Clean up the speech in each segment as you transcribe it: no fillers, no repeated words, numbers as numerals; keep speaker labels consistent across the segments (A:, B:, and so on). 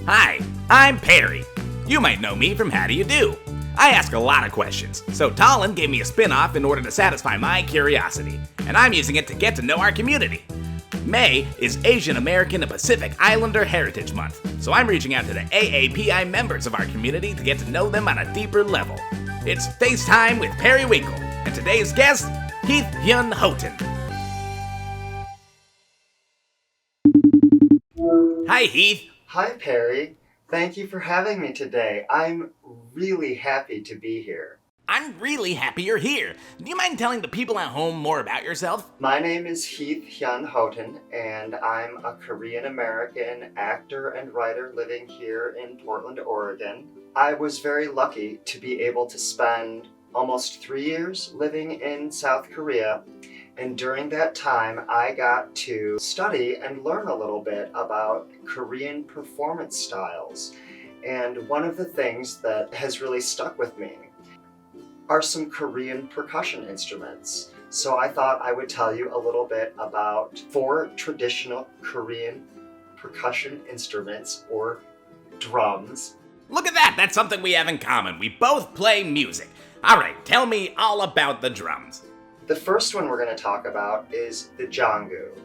A: Hi, I'm Perry. You might know me from How Do You Do? I ask a lot of questions, so Talon gave me a spin-off in order to satisfy my curiosity, and I'm using it to get to know our community. May is Asian American and Pacific Islander Heritage Month, so I'm reaching out to the AAPI members of our community to get to know them on a deeper level. It's FaceTime with Perry Winkle, and today's guest, Heath Hyun Houghton. Hi, Heath.
B: Hi, Perry. Thank you for having me today. I'm really happy to be here.
A: I'm really happy you're here. Do you mind telling the people at home more about yourself?
B: My name is Heath Hyun Houghton, and I'm a Korean-American actor and writer living here in Portland, Oregon. I was very lucky to be able to spend almost 3 years living in South Korea, and during that time I got to study and learn a little bit about Korean performance styles. And one of the things that has really stuck with me are some Korean percussion instruments. So I thought I would tell you a little bit about 4 traditional Korean percussion instruments, or drums.
A: Look at that! That's something we have in common. We both play music. Alright, tell me all about the drums.
B: The first one we're going to talk about is the Janggu.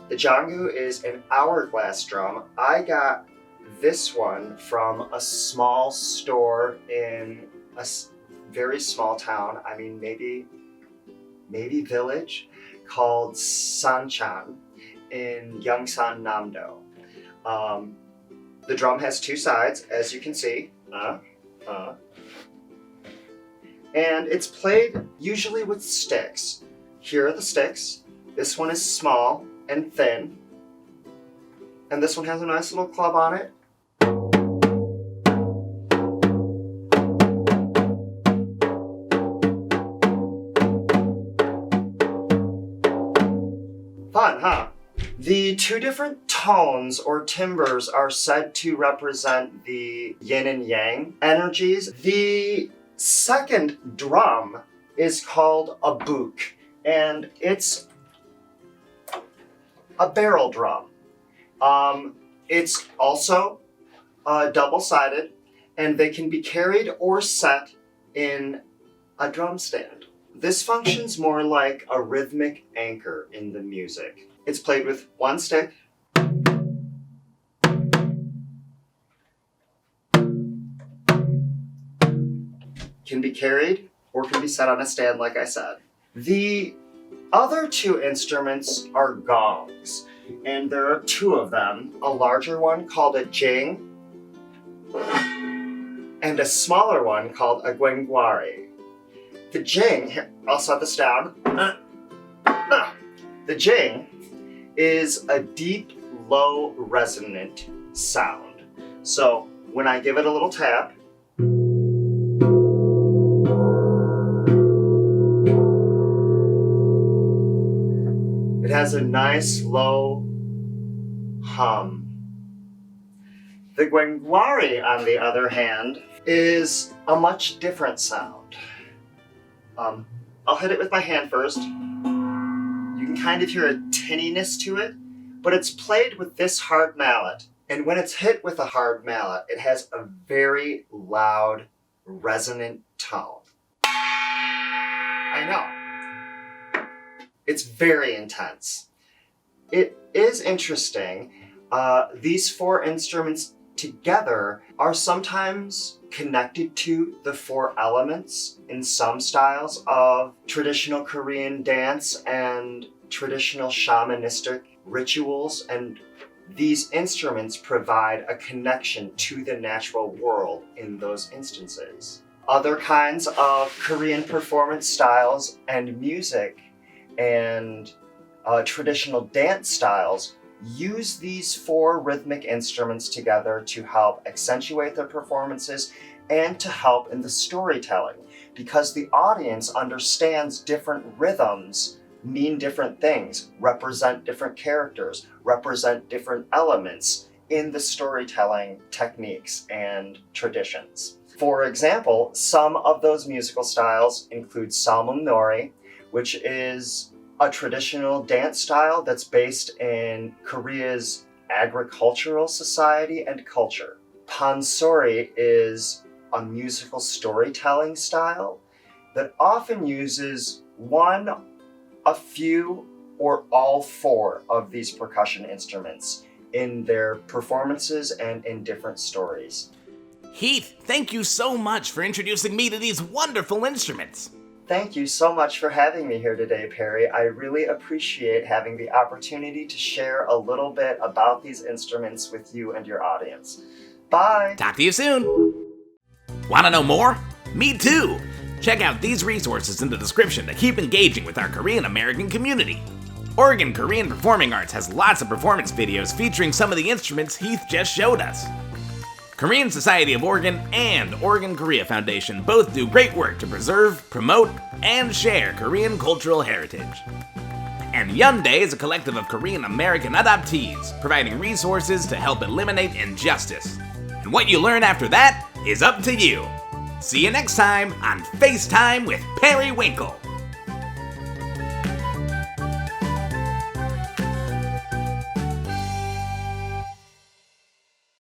B: The Janggu is an hourglass drum. I got this one from a small store in a very small town, maybe village, called Sanchan in Yongsan, Namdo. The drum has 2 sides, as you can see. And it's played usually with sticks. Here are the sticks. This one is small and thin. And this one has a nice little club on it. Fun, huh? The 2 different tones or timbres are said to represent the yin and yang energies. The second drum is called a book, and it's a barrel drum. It's also double-sided, and they can be carried or set in a drum stand. This functions more like a rhythmic anchor in the music. It's played with 1 stick, can be carried or can be set on a stand, like I said. The other 2 instruments are gongs, and there are 2 of them. A larger one called a Jing, and a smaller one called a Kwenggwari. The Jing, here, I'll set this down. The Jing is a deep, low, resonant sound. So when I give it a little tap, it has a nice low hum. The Kwenggwari, on the other hand, is a much different sound. I'll hit it with my hand first. You can kind of hear a tinniness to it, but it's played with this hard mallet. And when it's hit with a hard mallet, it has a very loud, resonant tone. I know. It's very intense. It is interesting. These 4 instruments together are sometimes connected to the 4 elements in some styles of traditional Korean dance and traditional shamanistic rituals, and these instruments provide a connection to the natural world in those instances. Other kinds of Korean performance styles and music and traditional dance styles use these 4 rhythmic instruments together to help accentuate their performances and to help in the storytelling, because the audience understands different rhythms mean different things, represent different characters, represent different elements in the storytelling techniques and traditions. For example, some of those musical styles include Samul Nori, which is a traditional dance style that's based in Korea's agricultural society and culture. Pansori is a musical storytelling style that often uses one, a few, or all four of these percussion instruments in their performances and in different stories.
A: Heath, thank you so much for introducing me to these wonderful instruments.
B: Thank you so much for having me here today, Perry. I really appreciate having the opportunity to share a little bit about these instruments with you and your audience. Bye!
A: Talk to you soon! Want to know more? Me too! Check out these resources in the description to keep engaging with our Korean American community. Oregon Korean Performing Arts has lots of performance videos featuring some of the instruments Heath just showed us. Korean Society of Oregon and Oregon Korea Foundation both do great work to preserve, promote, and share Korean cultural heritage. And Yeondae is a collective of Korean American adoptees, providing resources to help eliminate injustice. And what you learn after that is up to you. See you next time on FaceTime with Perry Winkle.